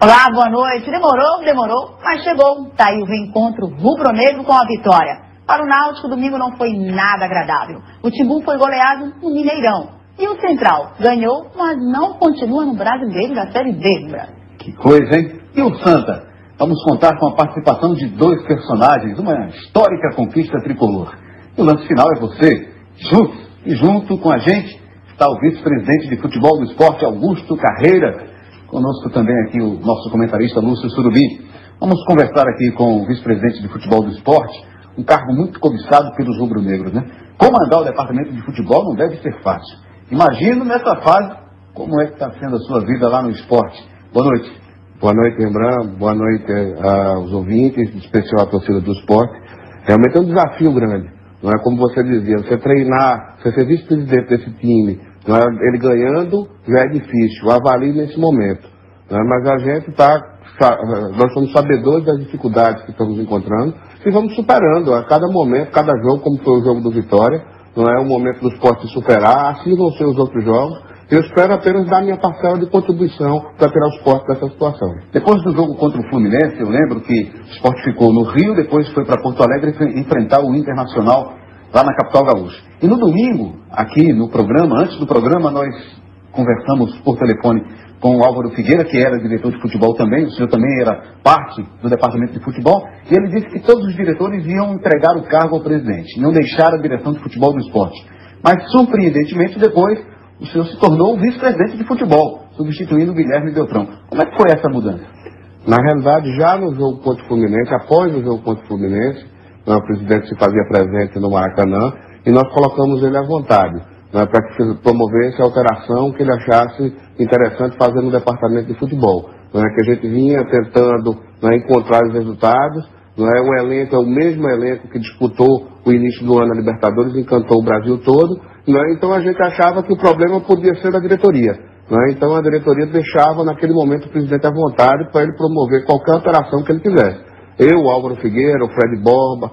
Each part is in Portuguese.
Olá, boa noite. Demorou, mas chegou. Tá aí o reencontro rubro-negro com a vitória. Para o Náutico, domingo não foi nada agradável. O Timbu foi goleado no Mineirão. E o Central ganhou, mas não continua no Brasileiro da Série B, Brasil. Que coisa, hein? E o Santa? Vamos contar com a participação de dois personagens, uma histórica conquista tricolor. E o lance final é você, junto com a gente está o vice-presidente de futebol do esporte, Augusto Carreira. Conosco também aqui o nosso comentarista Lúcio Surubim. Vamos conversar aqui com o vice-presidente de futebol do esporte, um cargo muito cobiçado pelos rubro-negros, né? Comandar o departamento de futebol não deve ser fácil. Imagino nessa fase como é que está sendo a sua vida lá no esporte. Boa noite. Boa noite, Rembrandt. Boa noite aos ouvintes, em especial à torcida do esporte. Realmente é um desafio grande. Não é como você dizia, você treinar, você ser vice-presidente desse time, não é, ele ganhando já é difícil, avalie nesse momento. Não é, mas a gente nós somos sabedores das dificuldades que estamos encontrando e vamos superando a cada momento, cada jogo, como foi o jogo do Vitória, não é o momento do esporte se superar, assim vão ser os outros jogos. Eu espero apenas dar minha parcela de contribuição para tirar o esporte dessa situação. Depois do jogo contra o Fluminense, eu lembro que o esporte ficou no Rio, depois foi para Porto Alegre enfrentar o Internacional lá na capital gaúcha. E no domingo, aqui no programa, antes do programa, nós conversamos por telefone com o Álvaro Figueira, que era diretor de futebol também, o senhor também era parte do departamento de futebol, e ele disse que todos os diretores iam entregar o cargo ao presidente, não deixar a direção de futebol do esporte. Mas, surpreendentemente, depois, o senhor se tornou o vice-presidente de futebol, substituindo o Guilherme Beltrão. Como é que foi essa mudança? Na realidade, já no jogo contra o Fluminense, após o jogo contra o Fluminense, o presidente se fazia presente no Maracanã, e nós colocamos ele à vontade, para que promovesse a alteração que ele achasse interessante fazer no departamento de futebol. Que a gente vinha tentando encontrar os resultados, o elenco é o mesmo elenco que disputou o início do ano na Libertadores, encantou o Brasil todo, então a gente achava que o problema podia ser da diretoria. Então a diretoria deixava naquele momento o presidente à vontade para ele promover qualquer alteração que ele quisesse. Eu, o Álvaro Figueira, o Fred Borba,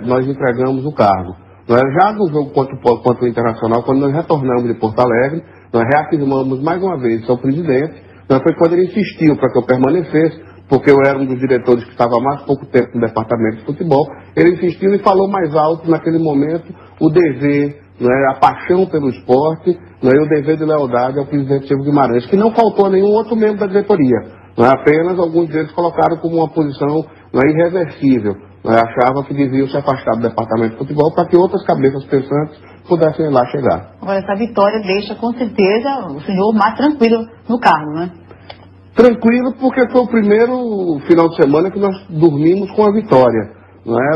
nós entregamos o cargo. Já no jogo contra o Internacional, quando nós retornamos de Porto Alegre, nós reafirmamos mais uma vez ao presidente, foi quando ele insistiu para que eu permanecesse, porque eu era um dos diretores que estava há mais pouco tempo no departamento de futebol, ele insistiu e falou mais alto naquele momento o dever, a paixão pelo esporte, e o dever de lealdade ao presidente Chico Guimarães, que não faltou a nenhum outro membro da diretoria. Apenas alguns deles colocaram como uma posição irreversível. Achavam que deviam se afastar do departamento de futebol para que outras cabeças pensantes pudessem lá chegar. Agora, essa vitória deixa, com certeza, o senhor mais tranquilo no cargo, né? Tranquilo, porque foi o primeiro final de semana que nós dormimos com a vitória.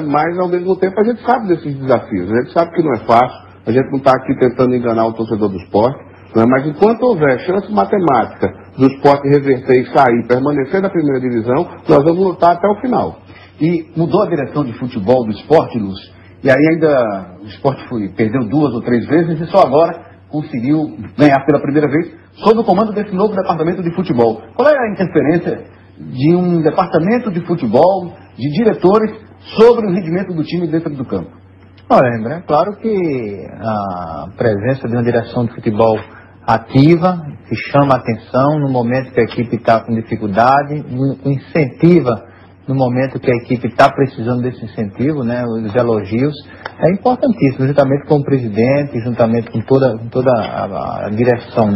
Mas, ao mesmo tempo, a gente sabe desses desafios. A gente sabe que não é fácil. A gente não está aqui tentando enganar o torcedor do esporte. Mas enquanto houver chance matemática do esporte reverter e sair, permanecer na primeira divisão, nós vamos lutar até o final. E mudou a direção de futebol do esporte, Lúcio, e aí ainda o esporte perdeu 2 ou 3 vezes e só agora conseguiu ganhar pela primeira vez sob o comando desse novo departamento de futebol. Qual é a interferência de um departamento de futebol, de diretores, sobre o rendimento do time dentro do campo? Olha, André, é claro que a presença de uma direção de futebol ativa, que chama a atenção no momento que a equipe está com dificuldade, incentiva no momento que a equipe está precisando desse incentivo, os elogios, é importantíssimo, juntamente com o presidente, juntamente com toda a direção,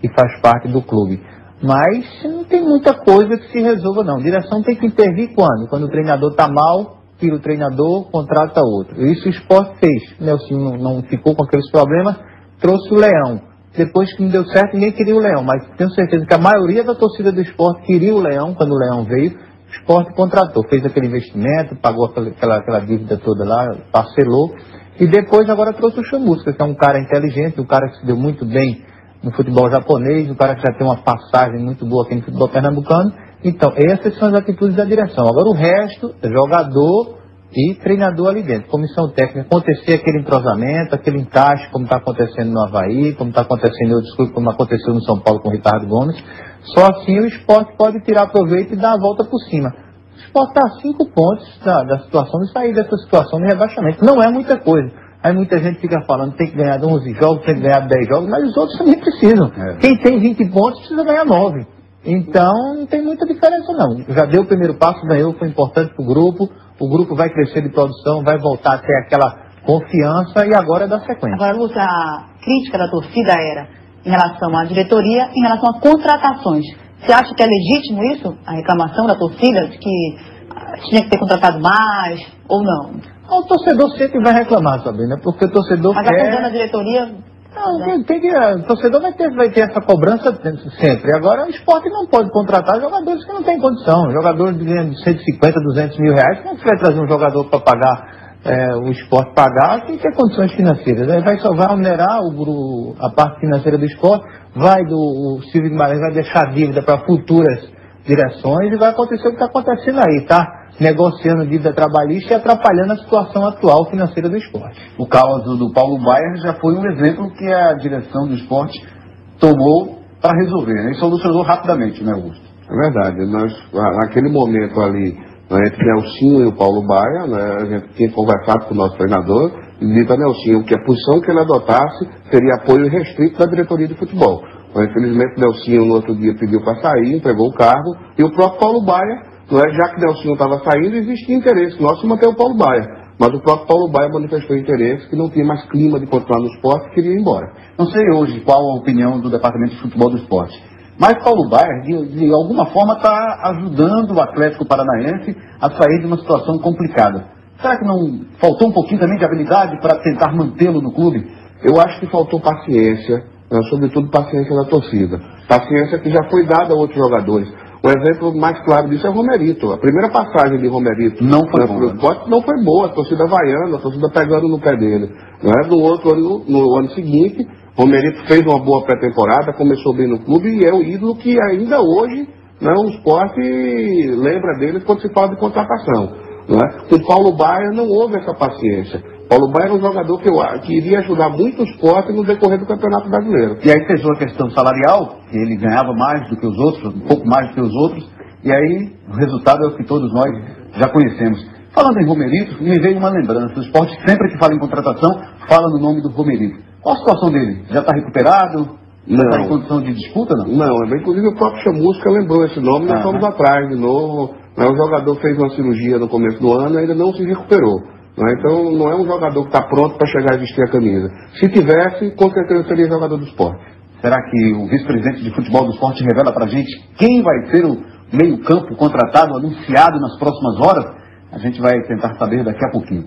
que faz parte do clube. Mas não tem muita coisa que se resolva, não. A direção tem que intervir quando? Quando o treinador está mal, tira o treinador, contrata outro. Isso o esporte fez. O Nelson não ficou com aqueles problemas, trouxe o Leão. Depois que não deu certo, ninguém queria o Leão, mas tenho certeza que a maioria da torcida do esporte queria o Leão quando o Leão veio. O esporte contratou, fez aquele investimento, pagou aquela dívida toda lá, parcelou, e depois agora trouxe o Chamusca, que é um cara inteligente, um cara que se deu muito bem no futebol japonês, um cara que já tem uma passagem muito boa aqui no futebol pernambucano. Então, essas são as atitudes da direção. Agora o resto, jogador e treinador ali dentro, comissão técnica, acontecer aquele entrosamento, aquele encaixe, como está acontecendo no Avaí, como está acontecendo em outros clubes, como aconteceu no São Paulo com o Ricardo Gomes. Só assim o esporte pode tirar proveito e dar a volta por cima. O esporte está a 5 pontos da situação de sair dessa situação de rebaixamento. Não é muita coisa. Aí muita gente fica falando, tem que ganhar 11 jogos, tem que ganhar 10 jogos, mas os outros também precisam. Quem tem 20 pontos precisa ganhar 9. Então não tem muita diferença não. Já deu o primeiro passo, ganhou, foi importante para o grupo vai crescer de produção, vai voltar a ter aquela confiança e agora é da sequência. Agora, Lúcio, a crítica da torcida era em relação à diretoria, em relação a contratações. Você acha que é legítimo isso? A reclamação da torcida de que tinha que ter contratado mais ou não? O torcedor sempre vai reclamar, Sabrina, porque o torcedor Mas quer... acusando a diretoria... O torcedor vai ter essa cobrança sempre. Agora o esporte não pode contratar jogadores que não têm condição. Jogadores de 150, 200 mil reais. Como é que você vai trazer um jogador para pagar, o esporte pagar? Tem que ter condições financeiras. Só vai onerar a parte financeira do esporte, o Silvio Guimarães vai deixar dívida para futuras direções e vai acontecer o que está acontecendo aí, tá? Negociando dívida trabalhista e atrapalhando a situação atual financeira do esporte. O caso do Paulo Baier já foi um exemplo que a direção do esporte tomou para resolver, né? E solucionou rapidamente, né, Augusto? É verdade. Naquele momento ali, entre Nelsinho e o Paulo Baier, né, a gente tinha conversado com o nosso treinador e dito a Nelsinho que a posição que ele adotasse seria apoio restrito da diretoria de futebol. Mas, infelizmente, o Nelsinho no outro dia pediu para sair, entregou o cargo, e o próprio Paulo Baier, já que o Nelsinho estava saindo, existia interesse nosso em manter o Paulo Baier. Mas o próprio Paulo Baier manifestou interesse, que não tinha mais clima de continuar no esporte e queria ir embora. Não sei hoje qual a opinião do Departamento de Futebol do Esporte, mas Paulo Baier, de alguma forma, está ajudando o Atlético Paranaense a sair de uma situação complicada. Será que não faltou um pouquinho também de habilidade para tentar mantê-lo no clube? Eu acho que faltou paciência, sobretudo paciência da torcida. Paciência que já foi dada a outros jogadores. O exemplo mais claro disso é o Romerito. A primeira passagem de Romerito não foi boa. Não foi boa, a torcida vaiando, a torcida pegando no pé dele. No ano seguinte, Romerito fez uma boa pré-temporada, começou bem no clube e é o ídolo que ainda hoje o esporte lembra dele quando se fala de contratação. Com o Paulo Baier não houve essa paciência. Paulo Baier é um jogador que iria ajudar muito o esporte no decorrer do Campeonato Brasileiro. E aí pesou a questão salarial, que ele ganhava mais do que os outros, um pouco mais do que os outros, e aí o resultado é o que todos nós já conhecemos. Falando em Romerito, me veio uma lembrança. O esporte, sempre que fala em contratação, fala no nome do Romerito. Qual a situação dele? Já está recuperado? Não. Está em condição de disputa, não? Não, inclusive o próprio Chamusca lembrou esse nome, nós fomos atrás de novo. O jogador fez uma cirurgia no começo do ano e ainda não se recuperou. Então não é um jogador que está pronto para chegar e vestir a camisa. Se tivesse, com certeza seria jogador do esporte. Será que o vice-presidente de futebol do esporte revela para a gente quem vai ser o meio-campo contratado, anunciado nas próximas horas? A gente vai tentar saber daqui a pouquinho.